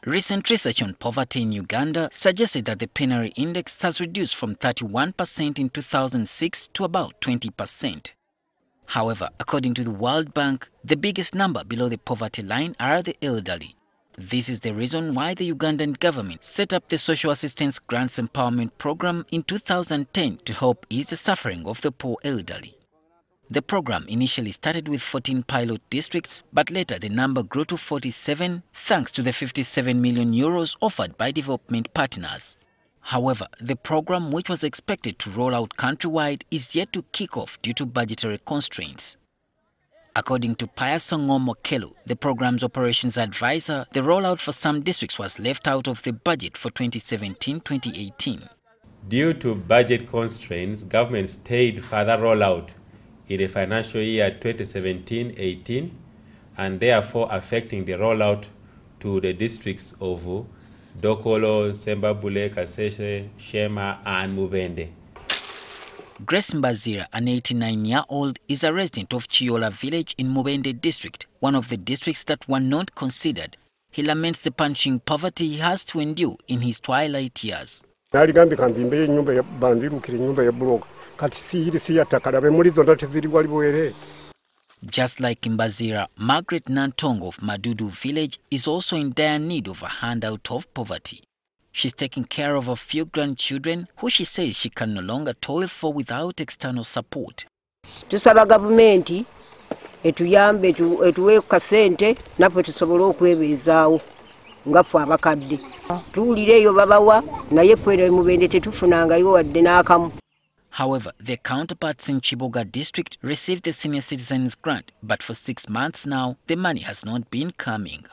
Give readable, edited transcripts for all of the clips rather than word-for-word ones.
Recent research on poverty in Uganda suggested that the penury index has reduced from 31% in 2006 to about 20%. However, according to the World Bank, the biggest number below the poverty line are the elderly. This is the reason why the Ugandan government set up the Social Assistance Grants Empowerment Program in 2010 to help ease the suffering of the poor elderly. The program initially started with 14 pilot districts, but later the number grew to 47 thanks to the 57 million euros offered by development partners. However, the program, which was expected to roll out countrywide, is yet to kick off due to budgetary constraints. According to Payasongomo Kelu, the program's operations advisor, the rollout for some districts was left out of the budget for 2017-2018. Due to budget constraints, government stayed further rollout in the financial year 2017-18 and therefore affecting the rollout to the districts of Dokolo, Sembabule, Kasese, Shema and Mubende. Grace Mbazira, an 89-year-old, is a resident of Chiola village in Mubende district, one of the districts that were not considered. He laments the punishing poverty he has to endure in his twilight years. Just like Mbazira, Margaret Nantong of Madudu village is also in dire need of a handout of poverty. She's taking care of a few grandchildren who she says she can no longer toil for without external support. Tusaba gavumenti etuyambe etuwe kasente napo tusobole okwebezaawo ngafu abakadde. Tuulireyo babawa naye ffe Mubende tetufunangayo wadde n'akamu. However, their counterparts in Chiboga district received the senior citizens grant, but for 6 months now, the money has not been coming.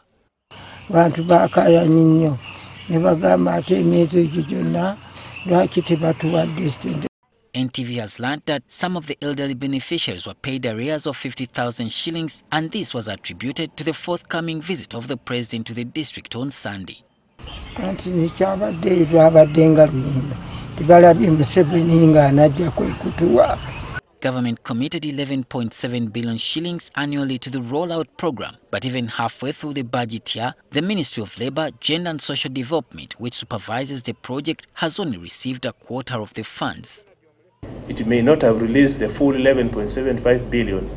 NTV has learned that some of the elderly beneficiaries were paid arrears of 50,000 shillings, and this was attributed to the forthcoming visit of the president to the district on Sunday. Government committed 11.7 billion shillings annually to the rollout program, but even halfway through the budget year, the Ministry of Labour, Gender and Social Development, which supervises the project, has only received a quarter of the funds. It may not have released the full 11.75 billion,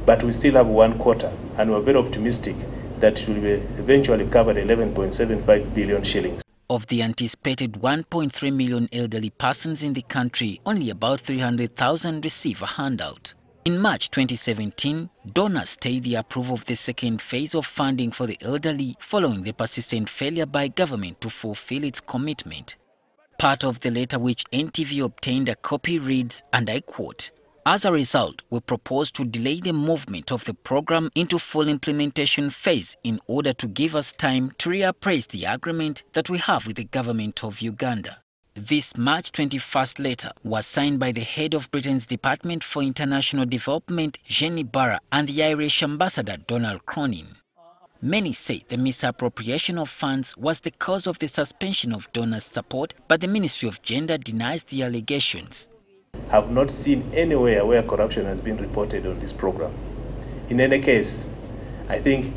but we still have 1/4, and we're very optimistic that it will eventually cover the 11.75 billion shillings. Of the anticipated 1.3 million elderly persons in the country, only about 300,000 receive a handout. In March 2017, donors stayed the approval of the second phase of funding for the elderly following the persistent failure by government to fulfill its commitment. Part of the letter which NTV obtained a copy reads, and I quote, "As a result, we propose to delay the movement of the program into full implementation phase in order to give us time to reappraise the agreement that we have with the government of Uganda." This March 21st letter was signed by the head of Britain's Department for International Development, Jenny Barra, and the Irish ambassador, Donald Cronin. Many say the misappropriation of funds was the cause of the suspension of donors' support, but the Ministry of Gender denies the allegations. Have not seen anywhere where corruption has been reported on this program. In any case, I think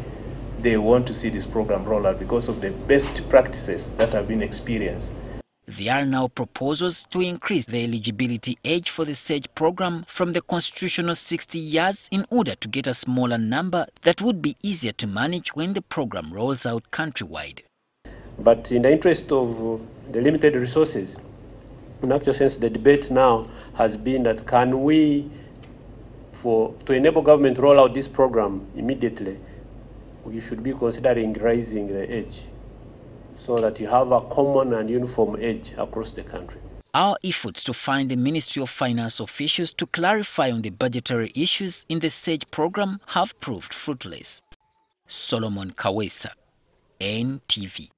they want to see this program roll out because of the best practices that have been experienced. There are now proposals to increase the eligibility age for the SAGE program from the constitutional 60 years in order to get a smaller number that would be easier to manage when the program rolls out countrywide. But in the interest of the limited resources, in actual sense, the debate now has been that can we, to enable government to roll out this program immediately, we should be considering raising the age so that you have a common and uniform age across the country. Our efforts to find the Ministry of Finance officials to clarify on the budgetary issues in the SAGE program have proved fruitless. Solomon Kawesa, NTV.